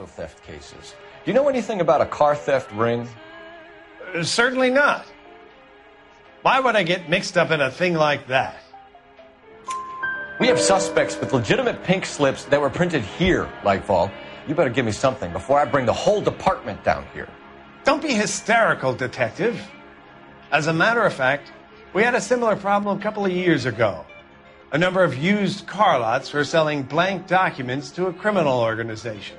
auto theft cases. Do you know anything about a car theft ring? Certainly not. Why would I get mixed up in a thing like that? We have suspects with legitimate pink slips that were printed here, Lightfall. You better give me something before I bring the whole department down here. Don't be hysterical, Detective. As a matter of fact, we had a similar problem a couple of years ago. A number of used car lots were selling blank documents to a criminal organization.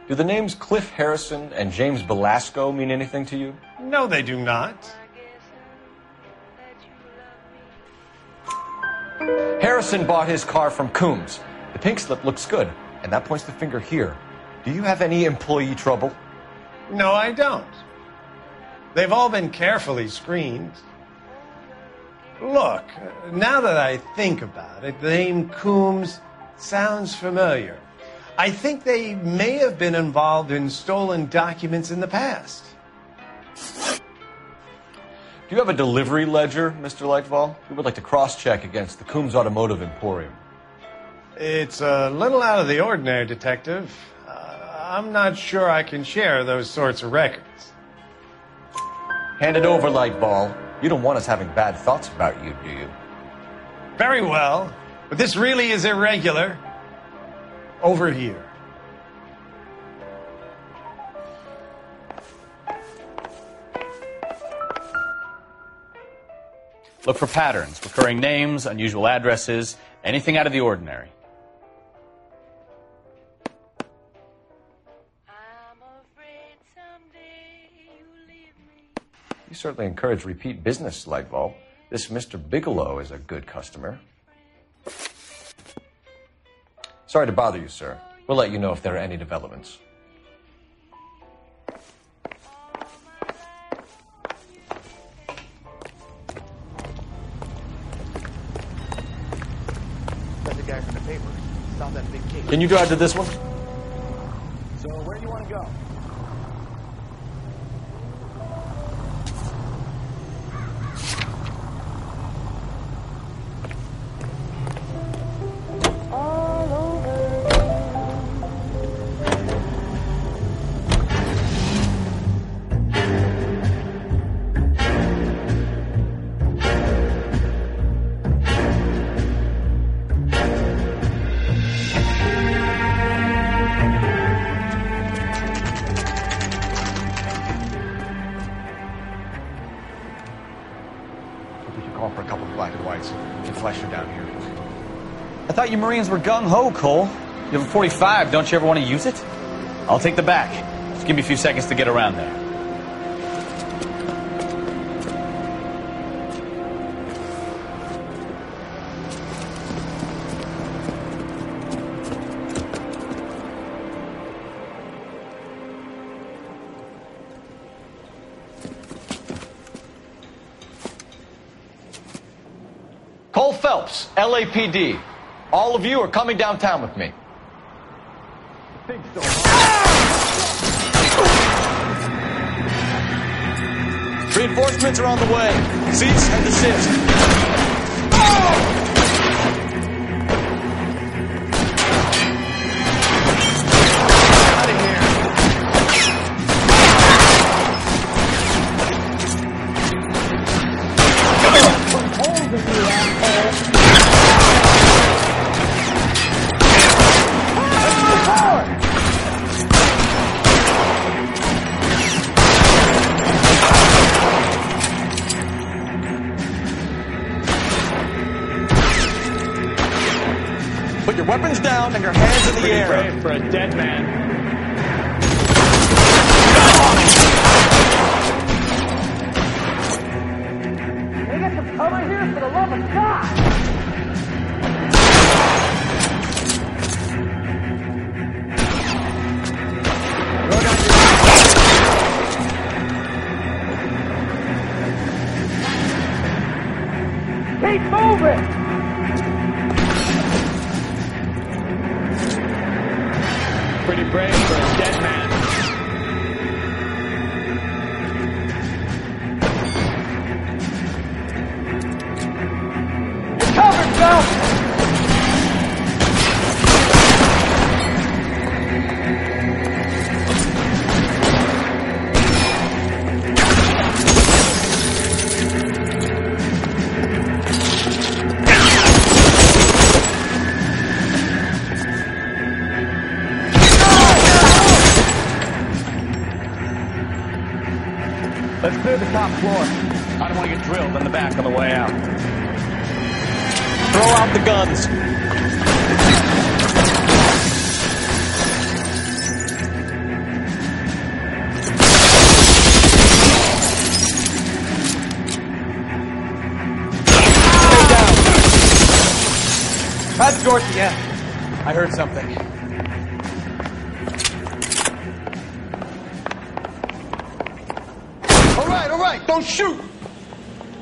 Do the names Cliff Harrison and James Belasco mean anything to you? No, they do not. Harrison bought his car from Coombs. The pink slip looks good, and that points the finger here. Do you have any employee trouble? No, I don't. They've all been carefully screened. Look, now that I think about it, the name Coombs sounds familiar. I think they may have been involved in stolen documents in the past. Do you have a delivery ledger, Mr. Lightfall? We would like to cross-check against the Coombs Automotive Emporium. It's a little out of the ordinary, Detective. I'm not sure I can share those sorts of records. Hand it over, Lightball. You don't want us having bad thoughts about you, do you? Very well, but this really is irregular. Over here. Look for patterns, recurring names, unusual addresses, anything out of the ordinary. You certainly encourage repeat business, Lightball. This Mr. Bigelow is a good customer. Sorry to bother you, sir. We'll let you know if there are any developments. That's the guy from the paper. Saw that big case. Can you drive to this one? So where do you want to go? I thought you Marines were gung-ho, Cole. You have a .45. Don't you ever want to use it? I'll take the back. Just give me a few seconds to get around there. Cole Phelps, LAPD. All of you are coming downtown with me. Reinforcements are on the way. Cease and desist. Out of here. Put your weapons down and your hands in the air. Brave for a dead man. Can I get some cover here for the love of God? Keep moving! Pretty brave for a dead man. You're covered, Phelps! Let's clear the top floor. I don't want to get drilled in the back on the way out. Throw out the guns. That's Dorothy, yeah. I heard something. All right, don't shoot!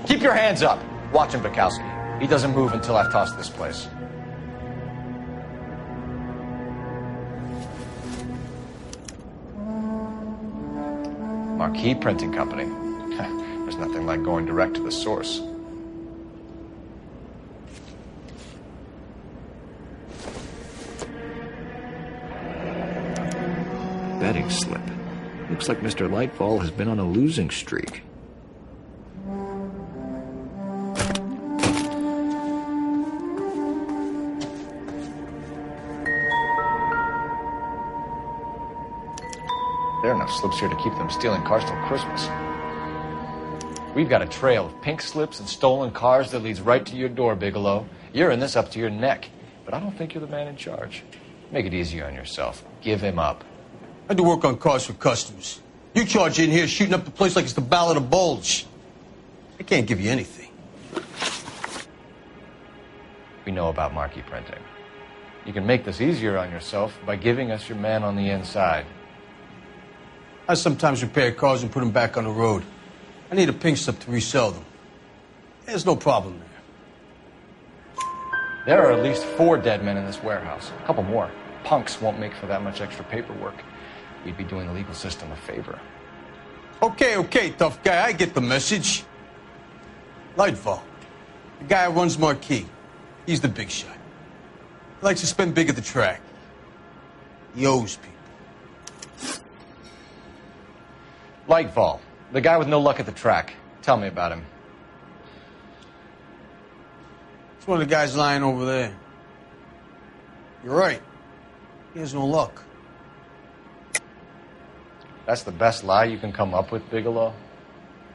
Keep your hands up. Watch him, Bukowski. He doesn't move until I've tossed this place. Marquee Printing Company. There's nothing like going direct to the source. Betting slip. Looks like Mr. Lightfall has been on a losing streak. There are enough slips here to keep them stealing cars till Christmas. We've got a trail of pink slips and stolen cars that leads right to your door, Bigelow. You're in this up to your neck, but I don't think you're the man in charge. Make it easy on yourself. Give him up. I do work on cars for customers. You charge in here shooting up the place like it's the Ballad of Bulge. I can't give you anything. We know about marquee printing. You can make this easier on yourself by giving us your man on the inside. I sometimes repair cars and put them back on the road. I need a pink slip to resell them. There's no problem there. There are at least 4 dead men in this warehouse. A couple more. Punks won't make for that much extra paperwork. We'd be doing the legal system a favor. Okay, tough guy. I get the message. Lightfall, the guy who runs Marquee. He's the big shot. He likes to spend big at the track. He owes people. Lightfall, the guy with no luck at the track. Tell me about him. It's one of the guys lying over there. You're right. He has no luck. That's the best lie you can come up with, Bigelow?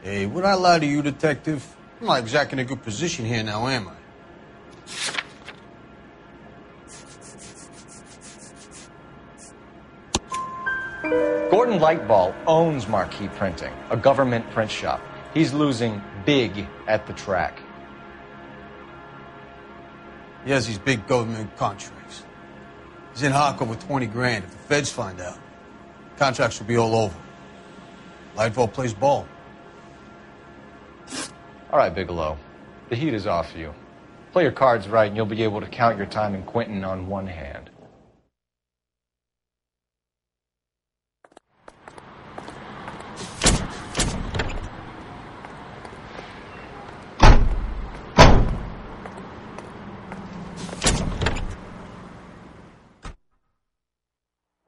Hey, would I lie to you, detective? I'm not exactly in a good position here now, am I? Gordon Lightfall owns Marquee Printing, a government print shop. He's losing big at the track. He has these big government contracts. He's in hock over 20 grand. If the feds find out, contracts will be all over. Lightfall plays ball. All right, Bigelow. The heat is off you. Play your cards right and you'll be able to count your time in Quentin on one hand.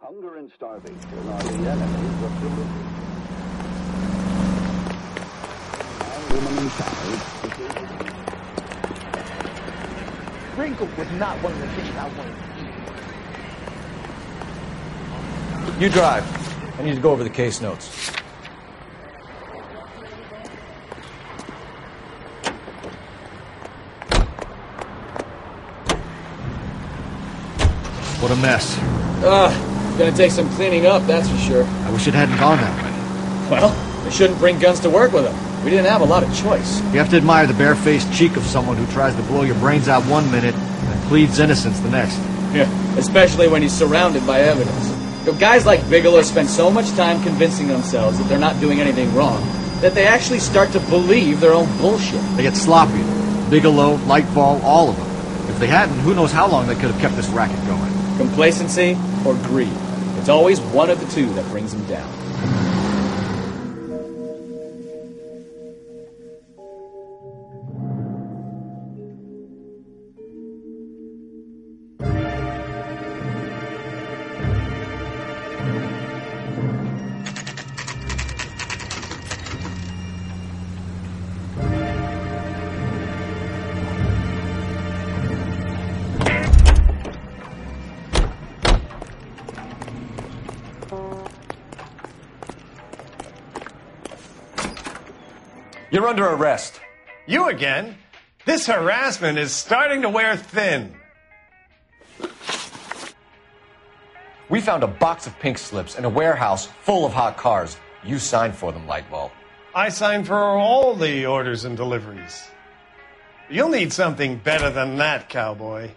Hunger and starvation are the enemies of liberty. Woman and child. Wrinkle was not one of the things I wanted to eat. You drive. I need to go over the case notes. What a mess. Gonna take some cleaning up, that's for sure. I wish it hadn't gone that way. Well, they shouldn't bring guns to work with them. We didn't have a lot of choice. You have to admire the barefaced cheek of someone who tries to blow your brains out one minute and pleads innocence the next. Yeah, especially when he's surrounded by evidence. You know, guys like Bigelow spend so much time convincing themselves that they're not doing anything wrong that they actually start to believe their own bullshit. They get sloppy. Bigelow, Lightfall, all of them. If they hadn't, who knows how long they could have kept this racket going. Complacency or greed. It's always one of the two that brings them down. You're under arrest. You again? This harassment is starting to wear thin. We found a box of pink slips in a warehouse full of hot cars. You signed for them, Lightball. I signed for all the orders and deliveries. You'll need something better than that, cowboy.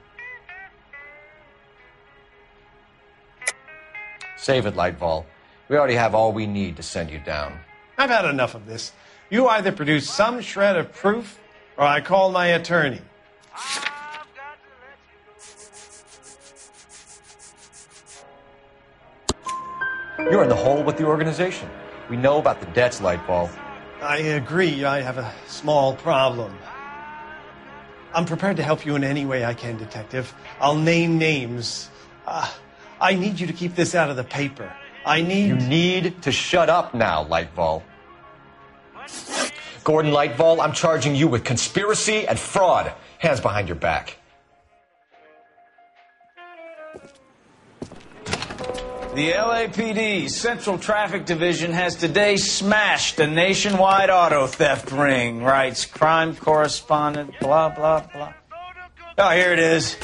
Save it, Lightball. We already have all we need to send you down. I've had enough of this. You either produce some shred of proof, or I call my attorney. You're in the hole with the organization. We know about the debts, Lightball. I agree. I have a small problem. I'm prepared to help you in any way I can, Detective. I'll name names. I need you to keep this out of the paper. You need to shut up now, Lightball. Gordon Lightball, I'm charging you with conspiracy and fraud. Hands behind your back. The LAPD Central Traffic Division has today smashed a nationwide auto theft ring, writes crime correspondent, blah, blah, blah. Oh, here it is.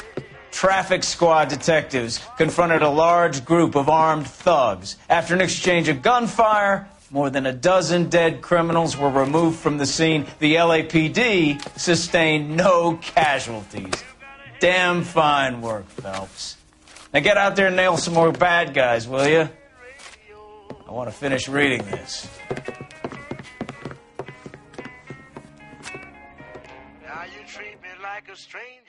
Traffic squad detectives confronted a large group of armed thugs. After an exchange of gunfire, more than a dozen dead criminals were removed from the scene. The LAPD sustained no casualties. Damn fine work, Phelps. Now get out there and nail some more bad guys, will you? I want to finish reading this. Now you treat me like a stranger.